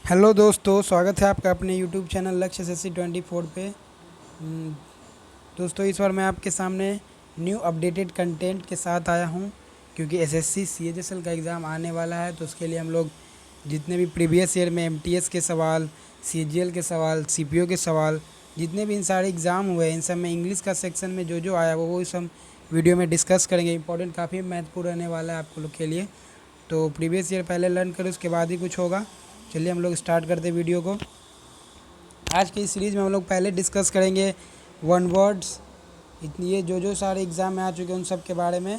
Hello दोस्तों, स्वागत है आपका अपने यूट्यूब चैनल लक्ष्य एसएससी 24 पे। हम्म, दोस्तों इस बार मैं आपके सामने न्यू अपडेटेड कंटेंट के साथ आया हूं, क्योंकि एसएससी सीएचएसएल का एग्ज़ाम आने वाला है। तो उसके लिए हम लोग जितने भी प्रीवियस ईयर में एमटीएस के सवाल, सीजीएल के सवाल, सीपीओ के सवाल, जितने भी इन सारे एग्ज़ाम हुए इन सब में इंग्लिश का सेक्शन में जो जो आया वो इस हम वीडियो में डिस्कस करेंगे। इंपॉर्टेंट काफ़ी महत्वपूर्ण रहने वाला है आप लोग के लिए। तो प्रीवियस ईयर पहले लर्न करें, उसके बाद ही कुछ होगा। चलिए हम लोग स्टार्ट करते हैं वीडियो को। आज की इस सीरीज़ में हम लोग पहले डिस्कस करेंगे वन वर्ड्स, इतनी ये जो जो सारे एग्ज़ाम में आ चुके हैं उन सब के बारे में।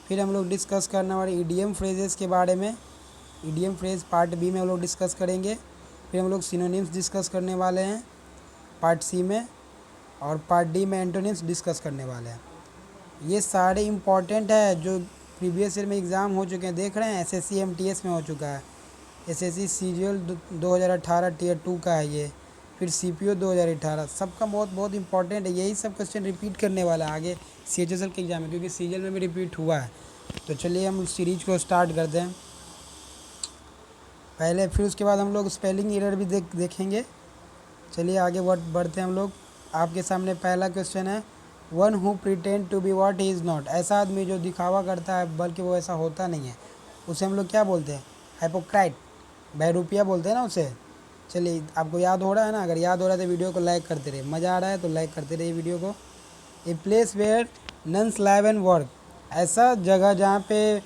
फिर हम लोग डिस्कस करने वाले ईडीएम फ्रेजेस के बारे में। ईडीएम फ्रेज पार्ट बी में हम लोग डिस्कस करेंगे। फिर हम लोग सिनोनिम्स डिस्कस करने वाले हैं पार्ट सी में, और पार्ट डी में एंटोनिम्स डिस्कस करने वाले हैं। ये सारे इम्पॉर्टेंट है जो प्रीवियस ईयर में एग्ज़ाम हो चुके हैं। देख रहे हैं एसएससी एमटीएस में हो चुका है, एसएससी सीजीएल 2018 टीयर 2 का है ये, फिर सीपीओ 2018, सबका बहुत बहुत इंपॉर्टेंट है। यही सब क्वेश्चन रिपीट करने वाला है आगे सीएचएसएल के एग्ज़ाम में, क्योंकि सीजीएल में भी रिपीट हुआ है। तो चलिए हम सीरीज को स्टार्ट करते हैं पहले, फिर उसके बाद हम लोग स्पेलिंग एरर भी देखेंगे। चलिए आगे बढ़ते हैं हम लोग। आपके सामने पहला क्वेश्चन है, one who pretend to be what he is not. ऐसा आदमी जो दिखावा करता है बल्कि वो ऐसा होता नहीं है, उसे हम लोग क्या बोलते हैं? हाइपोक्राइट, बहरूपिया बोलते हैं ना उसे। चलिए आपको याद हो रहा है ना? अगर याद हो रहा है तो वीडियो को लाइक करते रहिए, मज़ा आ रहा है तो लाइक करते रहिए वीडियो को। A place where nuns live and work, ऐसा जगह जहाँ पे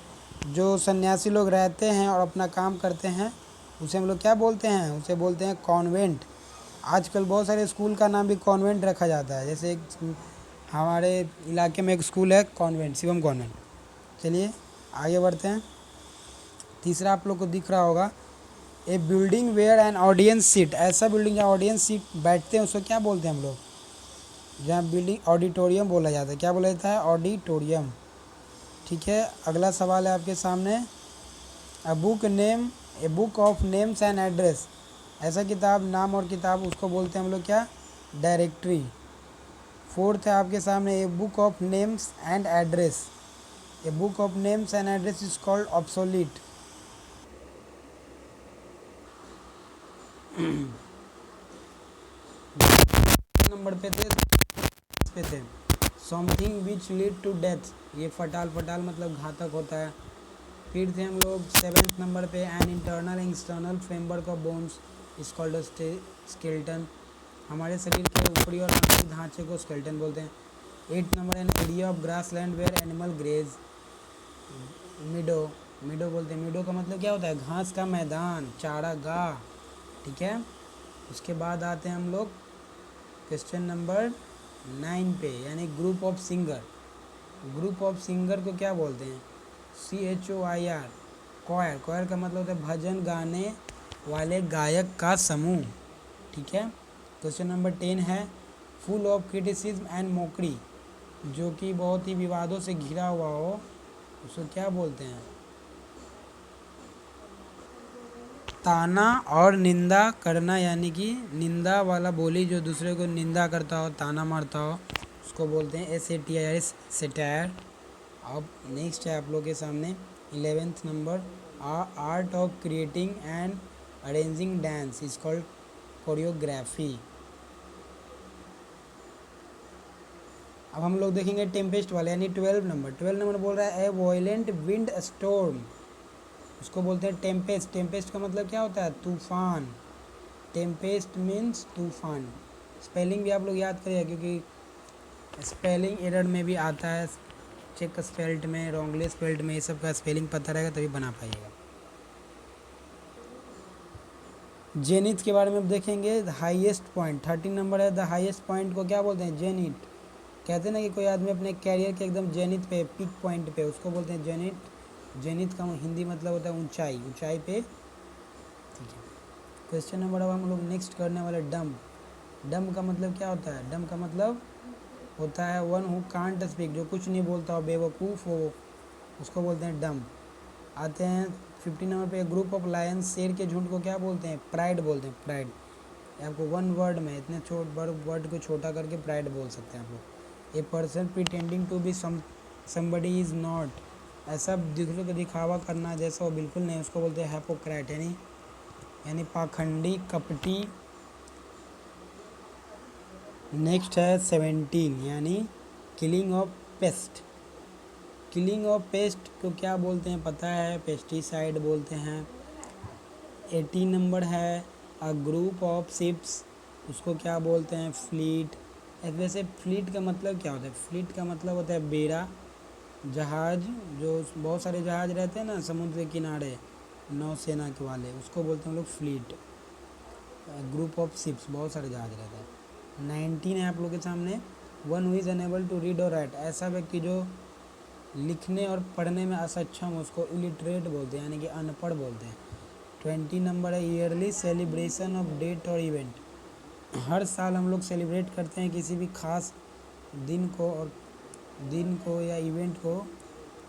जो सन्यासी लोग रहते हैं और अपना काम करते हैं उसे हम लोग क्या बोलते हैं? उसे बोलते हैं कॉन्वेंट। आजकल बहुत सारे स्कूल का नाम भी कॉन्वेंट रखा जाता है। जैसे एक हमारे इलाके में एक स्कूल है कॉन्वेंट, शिवम कॉन्वेंट। चलिए आगे बढ़ते हैं। तीसरा आप लोग को दिख रहा होगा, a building where an audience seat, ऐसा बिल्डिंग जहाँ ऑडियंस सीट बैठते हैं उसको क्या बोलते हैं हम लोग? जहाँ बिल्डिंग ऑडिटोरियम बोला जाता है। क्या बोला जाता है? ऑडिटोरियम। ठीक है, अगला सवाल है आपके सामने, a book name, A book of names and address, ऐसा किताब, नाम और किताब, उसको बोलते हैं हम लोग क्या? डायरेक्टरी। फोर्थ है आपके सामने, a book of names and address, a book of names and address is called obsolete. Number पे थे something which lead to death, ये फटाल फटाल मतलब घातक होता है। फिर थे हम लोग 7th नंबर पे, an internal and external framework of bones is called skeleton, हमारे शरीर के ऊपरी और आंतरिक ढांचे को स्केल्टन बोलते हैं। 8th number, an area of grassland where animal graze, meadow, meadow बोलते हैं। मिडो का मतलब क्या होता है? घास का मैदान, चारागाह। ठीक है, उसके बाद आते हैं हम लोग क्वेश्चन नंबर 9 पे, यानी group of singer. Group of singer को क्या बोलते हैं? CHOIR, क्वायर। क्वायर का मतलब होता है भजन गाने वाले गायक का समूह। ठीक है, क्वेश्चन नंबर 10 है, full of criticism and Mokri, जो कि बहुत ही विवादों से घिरा हुआ हो, उसको क्या बोलते हैं? ताना और निंदा करना, यानी कि निंदा वाला बोली, जो दूसरे को निंदा करता हो, ताना मारता हो, उसको बोलते हैं SATIR, सेटायर। अब नेक्स्ट है आप लोग के सामने 11th number, art of creating and arranging dance is called choreography. अब हम लोग देखेंगे टेम्पेस्ट वाले, यानी 12 नंबर बोल रहा है ए वॉयलेंट विंड स्टॉर्म, उसको बोलते हैं टेम्पेस्ट। टेम्पेस्ट का मतलब क्या होता है? तूफान। टेम्पेस्ट मीन्स तूफान। स्पेलिंग भी आप लोग याद करिए, क्योंकि स्पेलिंग एरर में भी आता है, चेक स्पेल्ट में, रॉन्गली स्पेल्ट में, ये सब का स्पेलिंग पता रहेगा तभी बना पाइएगा। जेनिथ के बारे में अब देखेंगे, द हाईएस्ट पॉइंट, 13 नंबर है, द हाईएस्ट पॉइंट को क्या बोलते हैं? जेनिथ। कहते हैं ना कि कोई आदमी अपने कैरियर के एकदम जेनिथ पे, पीक पॉइंट पे, उसको बोलते हैं जेनिथ। जेनिथ का हिंदी मतलब होता है ऊंचाई, ऊंचाई पे। ठीक है, क्वेश्चन नंबर अब हम लोग नेक्स्ट करने वाले डम्ब। डम्ब का मतलब क्या होता है? डम्ब का मतलब होता है वन हु कांट स्पीक, जो कुछ नहीं बोलता हो, बेवकूफ़ हो, उसको बोलते हैं डम्ब। आते हैं 15 नंबर पे, ग्रुप ऑफ लायंस, शेर के झुंड को क्या बोलते हैं? प्राइड बोलते हैं, प्राइड। आपको वन वर्ड में इतने बड़े वर्ड को छोटा करके प्राइड बोल सकते हैं आप लोग। A person pretending to be somebody is not, ऐसा दूसरे को दिखावा करना जैसा वो बिल्कुल नहीं, उसको बोलते हैं हाइपोक्राइट, यानी यानी पाखंडी, कपटी। नेक्स्ट है 17 यानी killing of paste. Killing of paste को क्या बोलते हैं पता है? पेस्टिसाइड बोलते हैं। 18 नंबर है अ ग्रुप ऑफ शिप्स, उसको क्या बोलते हैं? फ्लीट। वैसे फ्लीट का मतलब क्या होता है? फ्लीट का मतलब होता है बेड़ा, जहाज, जो बहुत सारे जहाज रहते हैं ना समुद्र के किनारे, नौसेना के वाले, उसको बोलते हैं हम लोग फ्लीट। ग्रुप ऑफ शिप्स, बहुत सारे जहाज रहते हैं। 19 है आप लोग के सामने, one who is unable to read और राइट, ऐसा व्यक्ति जो लिखने और पढ़ने में असक्षम, उसको इलिटरेट बोलते हैं, यानी कि अनपढ़ बोलते हैं। 20 नंबर है ईयरली सेलिब्रेशन ऑफ डेट और इवेंट, हर साल हम लोग सेलिब्रेट करते हैं किसी भी खास दिन को या इवेंट को,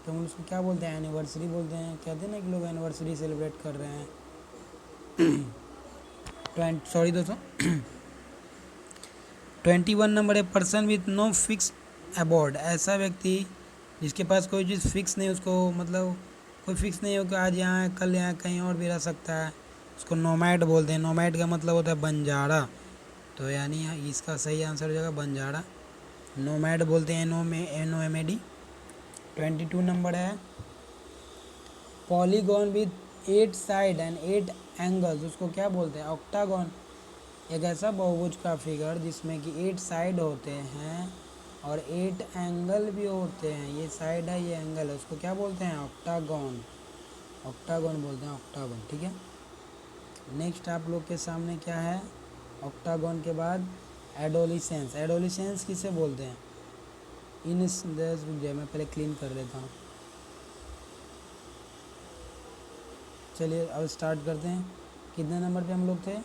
तो हम उसको क्या बोलते हैं? एनिवर्सरी बोलते हैं। कहते हैं ना कि लोग एनिवर्सरी सेलिब्रेट कर रहे हैं। दोस्तों 21 नंबर है पर्सन विथ नो फिक्स अबॉर्ड, ऐसा व्यक्ति जिसके पास कोई चीज़ फिक्स नहीं, उसको मतलब कोई फिक्स नहीं हो कि आज यहाँ है कल यहाँ कहीं और भी रह सकता है, उसको नोमैड बोलते हैं। नोमैड का मतलब होता है बंजारा, तो यानी इसका सही आंसर हो जाएगा बंजारा, नोमैड बोलते हैं, NOMAD। 22 नंबर है polygon with 8 side and 8 angles, उसको क्या बोलते हैं? ऑक्टागॉन। एक ऐसा बहुभुज का फिगर जिसमें कि 8 साइड होते हैं और 8 एंगल भी होते हैं, ये साइड है ये एंगल है, उसको क्या बोलते हैं? ऑक्टागॉन। ऑक्टागॉन बोलते हैं, ऑक्टागॉन। ठीक है, नेक्स्ट आप लोग के सामने क्या है? ऑक्टागॉन के बाद एडोलिसेंस। एडोलिसेंस किसे बोलते हैं? इन रुक जाए, मैं पहले क्लीन कर लेता हूँ। चलिए अब स्टार्ट करते हैं। कितने नंबर पे हम लोग थे?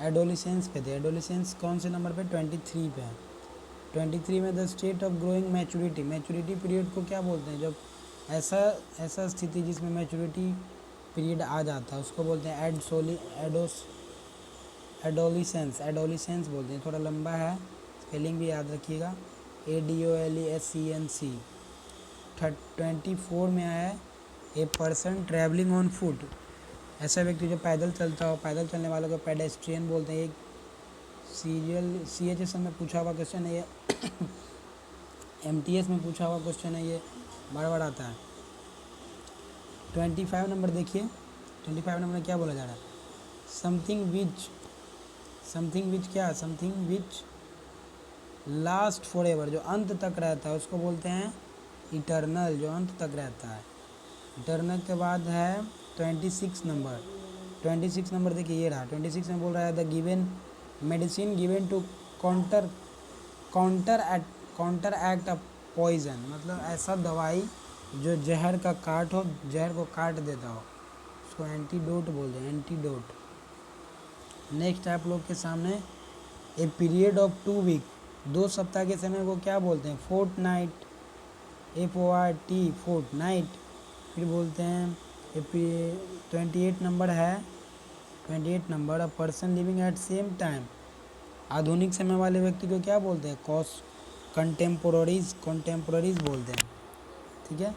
एडोलिसेंस पे थे। एडोलिसेंस कौन से नंबर पे? 23 पे है। 23 में the state of growing maturity. Maturity period को क्या बोलते हैं? जब ऐसा स्थिति जिसमें मैच्योरिटी पीरियड आ जाता है उसको बोलते हैं एडोलिसेंस। एडोलिसेंस बोलते हैं, थोड़ा लंबा है, स्पेलिंग भी याद रखिएगा, ADOLESCENC। 24 में आया है a person travelling on foot, ऐसा व्यक्ति जो पैदल चलता हो, पैदल चलने वालों को पेडेस्ट्रियन बोलते हैं। एक CHS में पूछा हुआ क्वेश्चन है ये MTS में पूछा हुआ क्वेश्चन है ये, बार बार आता है। 25 नंबर देखिए, 25 नंबर में क्या बोला जा रहा है? Something which last for ever, जो अंत तक रहता है उसको बोलते हैं इटर्नल, जो अंत तक रहता है। इटर्नल के बाद है 26 नंबर। 26 नंबर देखिए ये रहा। 26 में बोल रहा है the given medicine given to counteract a poison, मतलब ऐसा दवाई जो जहर को काट देता हो, उसको एंटीडोट बोलते हैं, एंटीडोट। नेक्स्ट आप लोग के सामने ए पीरियड ऑफ 2 वीक, 2 सप्ताह के समय को क्या बोलते हैं? Fortnight, FORT, fortnight. फिर बोलते हैं 28 नंबर है, 28 number a person living at same time, आधुनिक समय वाले व्यक्ति को क्या बोलते हैं? कंटेम्पोररीज बोलते हैं। ठीक है,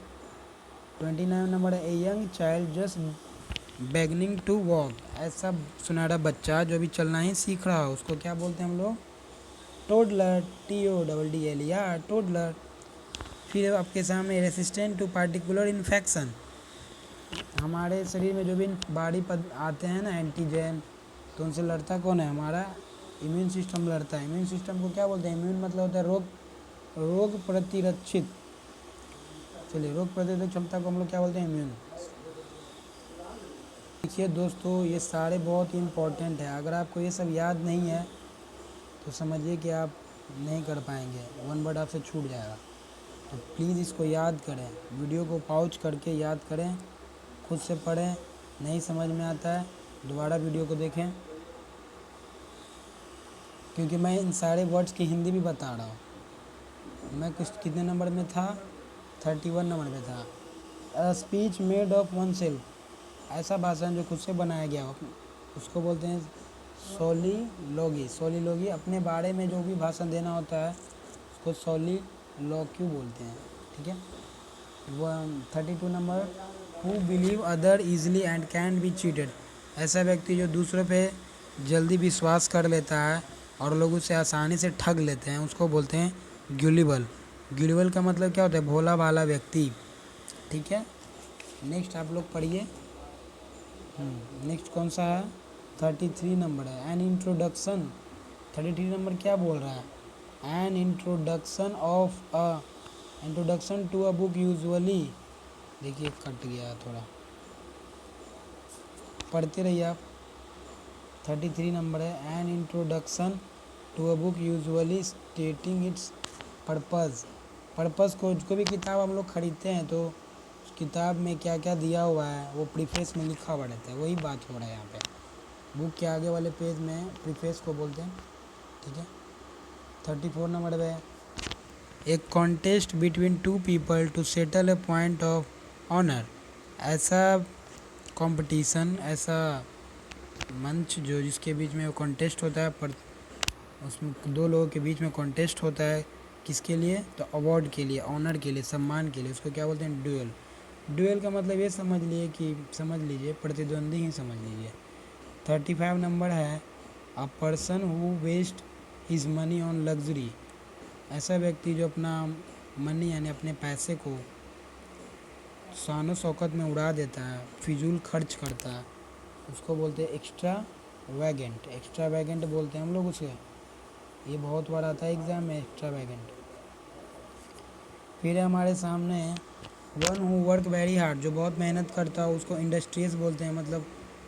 29 नंबर है a young child just beginning to walk, ऐसा सुनहरा बच्चा जो अभी चलना ही सीख रहा हो, उसको क्या बोलते हैं हम लोग? Toddler, TODDLER, toddler. फिर आपके सामने रेसिस्टेंट टू पार्टिकुलर इन्फेक्शन, हमारे शरीर में जो भी बाहरी पद आते हैं ना एंटीजन, तो उनसे लड़ता कौन है? हमारा इम्यून सिस्टम लड़ता है। इम्यून सिस्टम को क्या बोलते हैं? इम्यून मतलब होता है रोग प्रतिरक्षित। चलिए, रोग प्रतिरोधक क्षमता को हम लोग क्या बोलते हैं? इम्यून। देखिए दोस्तों, ये सारे बहुत ही इम्पोर्टेंट है, अगर आपको ये सब याद नहीं है तो समझिए कि आप नहीं कर पाएंगे, 1 वर्ड आपसे छूट जाएगा। तो प्लीज़ इसको याद करें, वीडियो को पॉज करके याद करें, खुद से पढ़ें, नहीं समझ में आता है दोबारा वीडियो को देखें, क्योंकि मैं इन सारे वर्ड्स की हिंदी भी बता रहा हूँ। मैं कितने नंबर में था? 31 नंबर में था। A speech made of one self, ऐसा भाषण जो खुद से बनाया गया हो, उसको बोलते हैं सोलिलोगी। सोलिलोगी, अपने बारे में जो भी भाषण देना होता है उसको सोलिलोक्यू बोलते हैं। ठीक है, 32 number who believe other easily and can be cheated, ऐसा व्यक्ति जो दूसरों पे जल्दी विश्वास कर लेता है और लोग उसे आसानी से ठग लेते हैं उसको बोलते हैं ग्युलिबल। ग्युलिबल का मतलब क्या होता है? भोला भाला व्यक्ति। ठीक है, नेक्स्ट आप लोग पढ़िए। नेक्स्ट कौन सा है? 33 नंबर है, एन इंट्रोडक्शन। 33 नंबर क्या बोल रहा है? An introduction to a book usually. देखिए कट गया थोड़ा, पढ़ते रहिए आप। 33 नंबर है, an introduction to a book usually stating its purpose. Purpose को भी किताब हम लोग खरीदते हैं तो उस किताब में क्या क्या दिया हुआ है वो प्रीफेस में लिखा हुआ रहता है, वही बात हो रहा है यहाँ पे। बुक के आगे वाले पेज में प्रीफेस को बोलते हैं। ठीक है, 34 नंबर पे, a contest between two people to settle a point of honour. ऐसा कंपटीशन, ऐसा मंच जो जिसके बीच में कॉन्टेस्ट होता है, पर उसमें दो लोगों के बीच में कॉन्टेस्ट होता है। किसके लिए? तो अवार्ड के लिए, ऑनर के लिए, सम्मान के लिए। उसको क्या बोलते हैं? ड्यूएल। ड्यूएल का मतलब ये समझ लीजिए प्रतिद्वंदी ही समझ लीजिए। 35 नंबर है, a person who waste his money on luxury. ऐसा व्यक्ति जो अपना मनी यानी अपने पैसे को शानो शौकत में उड़ा देता है, फिजूल खर्च करता है, उसको बोलते हैं एक्स्ट्रा वैगेंट। एक्स्ट्रा वैगेंट बोलते हैं हम लोग उसे। ये बहुत बार आता है एग्ज़ाम में, एक्स्ट्रा वैगेंट। फिर हमारे सामने one who work very hard, जो बहुत मेहनत करता है उसको इंडस्ट्रियस बोलते हैं, मतलब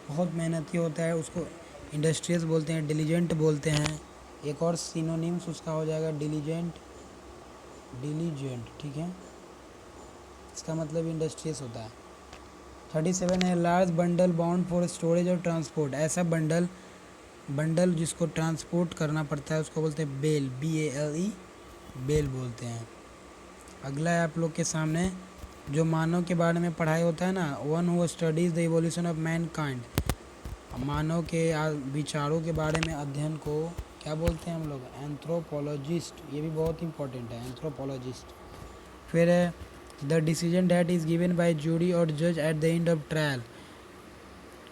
बहुत मेहनती होता है उसको इंडस्ट्रियस बोलते हैं, डिलीजेंट बोलते हैं। एक और सिनोनिम्स उसका हो जाएगा डिलीजेंट। ठीक है, इसका मतलब इंडस्ट्रियस होता है। 37 है, large bundle bound for storage और ट्रांसपोर्ट। ऐसा बंडल जिसको ट्रांसपोर्ट करना पड़ता है उसको बोलते हैं बेल, BALE, बेल बोलते हैं। अगला है आप लोग के सामने जो मानव के बारे में पढ़ाई होता है ना, one who studies the evolution of mankind. मानव के विचारों के बारे में अध्ययन को क्या बोलते हैं हम लोग? एंथ्रोपोलॉजिस्ट। ये भी बहुत इंपॉर्टेंट है, एंथ्रोपोलॉजिस्ट। फिर है the decision that is given by jury और जज at the end of trial.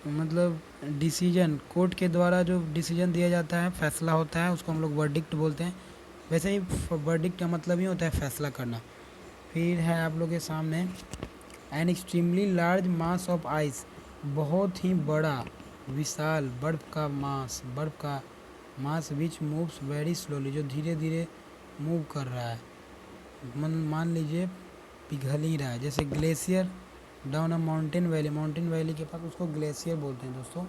मतलब डिसीजन, कोर्ट के द्वारा जो डिसीजन दिया जाता है, फैसला होता है, उसको हम लोग वर्डिक्ट बोलते हैं। वैसे ही वर्डिक्ट का मतलब ही होता है फैसला करना। फिर है आप लोग के सामने an extremely large mass of ice. बहुत ही बड़ा विशाल बर्फ़ का मास विच मूव्स वेरी स्लोली, जो धीरे धीरे मूव कर रहा है, मान लीजिए पिघल ही रहा है। जैसे ग्लेशियर डाउन अ माउंटेन वैली के पास, उसको ग्लेशियर बोलते हैं दोस्तों।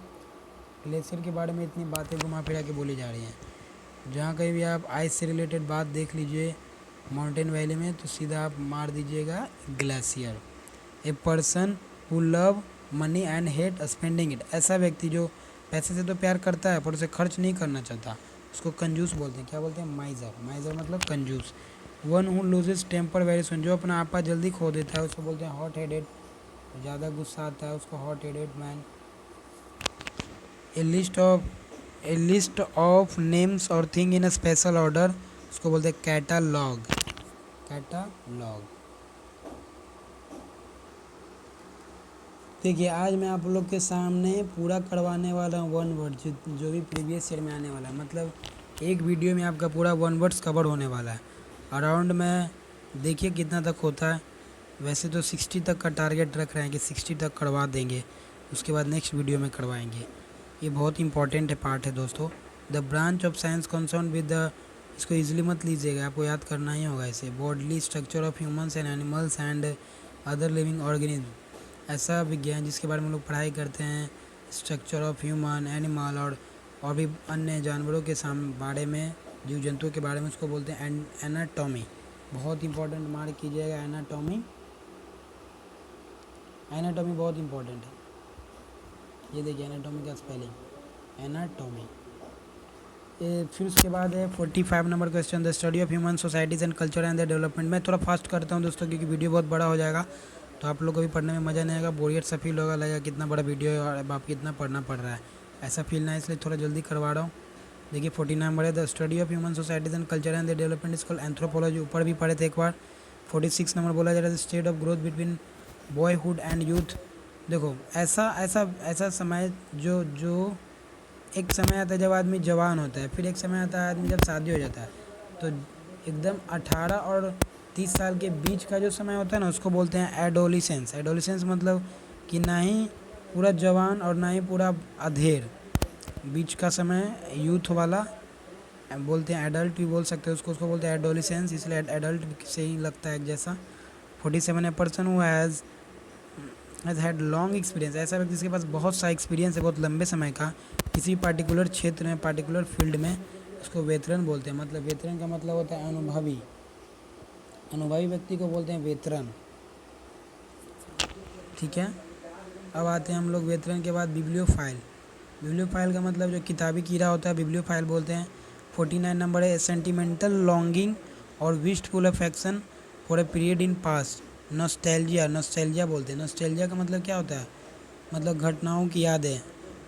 ग्लेशियर के बारे में इतनी बातें घुमा फिरा के बोली जा रही हैं। जहाँ कहीं भी आप आइस से रिलेटेड बात देख लीजिए माउंटेन वैली में, तो सीधा आप मार दीजिएगा glacier. A person who love money and hate spending it. ऐसा व्यक्ति जो पैसे से तो प्यार करता है पर उसे खर्च नहीं करना चाहता, उसको कंजूस बोलते हैं। क्या बोलते हैं? माइजर मतलब कंजूस। One who loses temper very soon, जो अपना आपा जल्दी खो देता है उसको बोलते हैं हॉट हेडेड। ज़्यादा गुस्सा आता है उसको hot headed man. A list of names और thing in a special order, उसको बोलते हैं कैटालॉग। देखिए आज मैं आप लोग के सामने पूरा करवाने वाला हूँ वन वर्ड, जो भी प्रीवियस ईयर में आने वाला है। मतलब एक वीडियो में आपका पूरा वन वर्ड्स कवर होने वाला है। अराउंड में देखिए कितना तक होता है। वैसे तो 60 तक का टारगेट रख रहे हैं कि 60 तक करवा देंगे, उसके बाद नेक्स्ट वीडियो में करवाएंगे। ये बहुत इंपॉर्टेंट है पार्ट है दोस्तों। The branch of science concern with the, इसको ईजिली मत लीजिएगा, आपको याद करना ही होगा इसे। Bodily structure of humans and animals and other living organism. ऐसा विज्ञान जिसके बारे में हम लोग पढ़ाई करते हैं, स्ट्रक्चर ऑफ ह्यूमन, एनिमल और भी अन्य जानवरों के बारे में, जीव जंतुओं के बारे में, उसको बोलते हैं एनाटॉमी। बहुत इंपॉर्टेंट मार्क कीजिएगा एनाटॉमी। एनाटॉमी बहुत इंपॉर्टेंट है। ये देखिए एनाटॉमी का स्पेलिंग, एनाटॉमी। फिर उसके बाद है 45 number question, the study of human societies and culture and the development. मैं थोड़ा फास्ट करता हूँ दोस्तों क्योंकि वीडियो बहुत बड़ा हो जाएगा, तो आप लोग को भी पढ़ने में मज़ा नहीं आएगा, बोरियत सा फील होगा, लगेगा कितना बड़ा वीडियो है और अब आप कितना पढ़ना पड़ रहा है, ऐसा फील ना, इसलिए थोड़ा जल्दी करवा रहा हूँ। देखिए 49 नंबर है, the study of human societies and culture and the development is called anthropology. ऊपर भी पढ़े थे एक बार। 46 नंबर बोला जा रहा है, the state of growth between boyhood and youth. देखो ऐसा ऐसा ऐसा समय जो जो एक समय आता है जब आदमी जवान होता है, फिर एक समय आता है आदमी जब शादी हो जाता है। तो एकदम 18 और 30 साल के बीच का जो समय होता है ना, उसको बोलते हैं एडोलिसेंस। एडोलिसेंस मतलब कि ना ही पूरा जवान और ना ही पूरा अधेड़, बीच का समय यूथ वाला बोलते हैं। एडल्ट भी बोल सकते हैं उसको, उसको बोलते हैं एडोलिसेंस, इसलिए एडल्ट से ही लगता है एक जैसा। 47 a person who has had long experience, ऐसा व्यक्ति जिसके पास बहुत सा एक्सपीरियंस है बहुत लंबे समय का किसी पार्टिकुलर क्षेत्र में, पार्टिकुलर फील्ड में, उसको वेतरन बोलते हैं। मतलब वेतरन का मतलब होता है अनुभवी। अनुभवी व्यक्ति को बोलते हैं वेतरन। ठीक है, अब आते हैं हम लोग वेतरन के बाद बिब्लियोफाइल। बिब्लियोफाइल का मतलब जो किताबी कीड़ा होता है, बिब्लियोफाइल बोलते हैं। 49 नंबर है, सेंटिमेंटल लॉन्गिंग और wistful affection for a period in past. Nostalgia, nostalgia बोलते हैं। नॉस्टैल्जिया का मतलब क्या होता है? मतलब घटनाओं की यादें,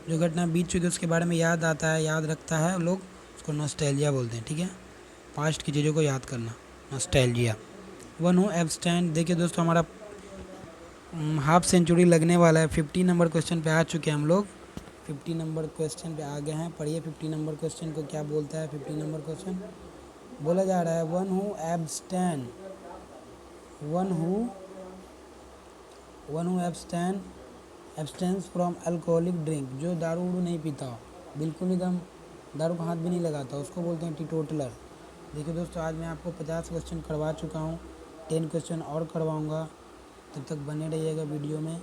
जो घटना बीत चुकी है उसके बारे में याद आता है, याद रखता है लोग, उसको नॉस्टैल्जिया बोलते हैं। ठीक है, पास्ट की चीज़ों को याद करना, नॉस्टैल्जिया। One who abstained. देखिए दोस्तों, हमारा हाफ सेंचुरी लगने वाला है। 50 नंबर क्वेश्चन पे आ चुके हैं हम लोग। 50 नंबर क्वेश्चन पे आ गए हैं। पढ़िए 50 नंबर क्वेश्चन को क्या बोलता है। 50 नंबर क्वेश्चन बोला जा रहा है, one who abstain, one who abstain abstains from alcoholic drink, जो दारू उरू नहीं पीता हो, बिल्कुल एकदम दारू का हाथ भी नहीं लगाता, उसको बोलते हैं टीटोटलर। देखिए दोस्तों, आज मैं आपको 50 क्वेश्चन करवा चुका हूँ, 10 क्वेश्चन और करवाऊँगा, तब तक बने रहिएगा वीडियो में।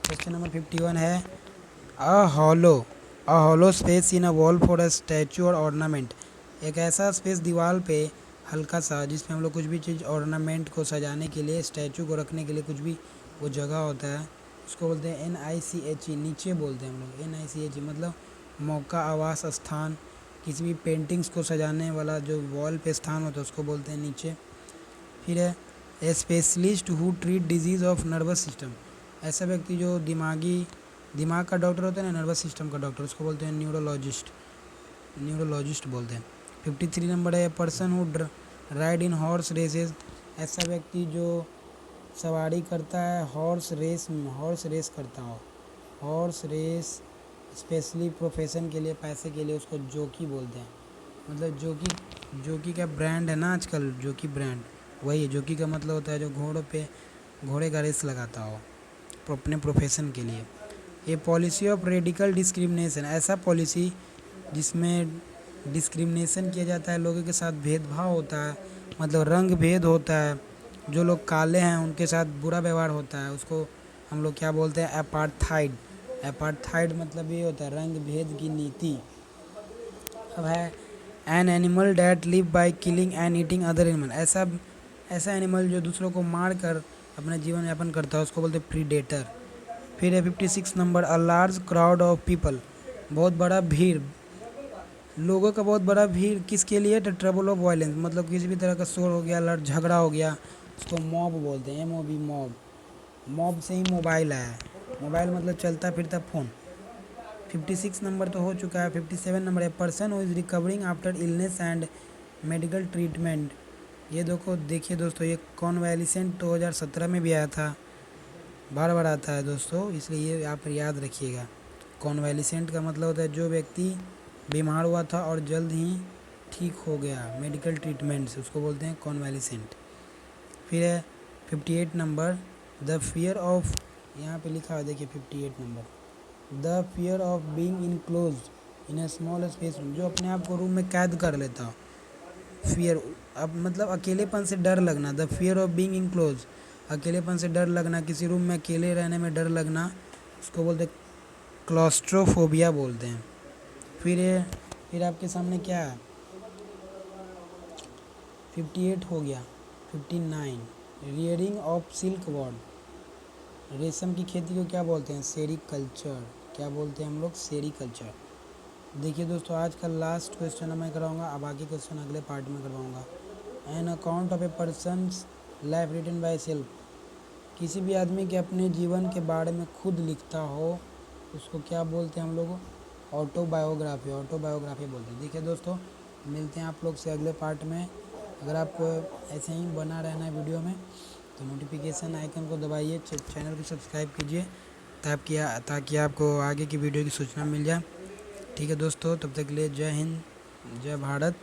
क्वेश्चन नंबर 51 है, a hollow space in a wall for a statue और ऑर्नामेंट। एक ऐसा स्पेस दीवार पे हल्का सा, जिसमें हम लोग कुछ भी चीज़ ऑर्नामेंट को सजाने के लिए, स्टैचू को रखने के लिए कुछ भी वो जगह होता है, उसको बोलते हैं NICHE। नीचे बोलते हैं हम लोग NICHE, मतलब मौका, आवास, स्थान। किसी भी पेंटिंग्स को सजाने वाला जो वॉल पे स्थान होता है उसको बोलते हैं नीचे। फिर है, a specialist who treat disease of nervous system. ऐसा व्यक्ति जो दिमाग का डॉक्टर होता है ना, नर्वस सिस्टम का डॉक्टर, उसको बोलते हैं न्यूरोलॉजिस्ट बोलते हैं। 53 नंबर है, person who ride in horse races. ऐसा व्यक्ति जो सवारी करता है हॉर्स रेस करता हो, हॉर्स रेस, स्पेशली प्रोफेशन के लिए, पैसे के लिए, उसको जॉकी बोलते हैं। मतलब जॉकी का ब्रांड है ना आजकल, जॉकी ब्रांड वही है। जॉकी का मतलब होता है जो घोड़े का रेस लगाता हो अपने प्रोफेशन के लिए। ये पॉलिसी ऑफ रेडिकल डिस्क्रिमिनेशन, ऐसा पॉलिसी जिसमें डिस्क्रिमिनेशन किया जाता है, लोगों के साथ भेदभाव होता है, मतलब रंग भेद होता है, जो लोग काले हैं उनके साथ बुरा व्यवहार होता है, उसको हम लोग क्या बोलते हैं? अपार्थाइड। अपार्थाइड मतलब ये होता है रंग भेद की नीति। अब है, an animal that live by killing and eating other animal. ऐसा एनिमल जो दूसरों को मार कर अपना जीवन यापन करता है, उसको बोलते हैं प्रीडेटर। फिर है 56 number, a large crowd of people. बहुत बड़ा भीड़, लोगों का बहुत बड़ा भीड़ किसके लिए? द ट्रबल ऑफ वायलेंस, मतलब किसी भी तरह का शोर हो गया, लड़ झगड़ा हो गया, उसको मॉब बोलते हैं। MOB, mob. मॉब से ही मोबाइल आया है। मोबाइल मतलब चलता फिरता फ़ोन। 56 नंबर तो हो चुका है। 57 नंबर है, person who is recovering after illness and medical treatment. ये देखिए दोस्तों, ये कॉन्वालिसेंट 2017 में भी आया था, बार बार आता है दोस्तों, इसलिए ये आप याद रखिएगा। कॉन्वालिसेंट का मतलब होता है जो व्यक्ति बीमार हुआ था और जल्द ही ठीक हो गया मेडिकल ट्रीटमेंट से, उसको बोलते हैं कॉन्वालिसेंट। फिर है 58 नंबर, द फियर ऑफ, यहाँ पे लिखा है देखिए 58 number, the fear of being enclosed in A small space, जो अपने आप को रूम में कैद कर लेता हो। फियर, अब मतलब अकेलेपन से डर लगना, the fear of being enclose, अकेलेपन से डर लगना, किसी रूम में अकेले रहने में डर लगना, उसको बोलते हैं क्लॉस्ट्रोफोबिया बोलते हैं। फिर आपके सामने क्या है? 58 हो गया। 59, रियरिंग ऑफ सिल्क वर्म, रेशम की खेती को क्या बोलते हैं? सेरीकल्चर। क्या बोलते हैं हम लोग? सेरीकल्चर। देखिए दोस्तों, आज का लास्ट क्वेश्चन मैं कराऊंगा, अब बाकी क्वेश्चन अगले पार्ट में करवाऊंगा। An account of a person's life written by self, किसी भी आदमी के अपने जीवन के बारे में खुद लिखता हो, उसको क्या बोलते हैं हम लोग? ऑटोबायोग्राफी बोलते हैं। देखिए दोस्तों, मिलते हैं आप लोग से अगले पार्ट में। अगर आपको ऐसे ही बना रहना है वीडियो में, तो नोटिफिकेशन आइकन को दबाइए, चैनल को सब्सक्राइब कीजिए ताकि आपको आगे की वीडियो की सूचना मिल जाए। ठीक है दोस्तों, तब तक के लिए जय हिंद, जय भारत।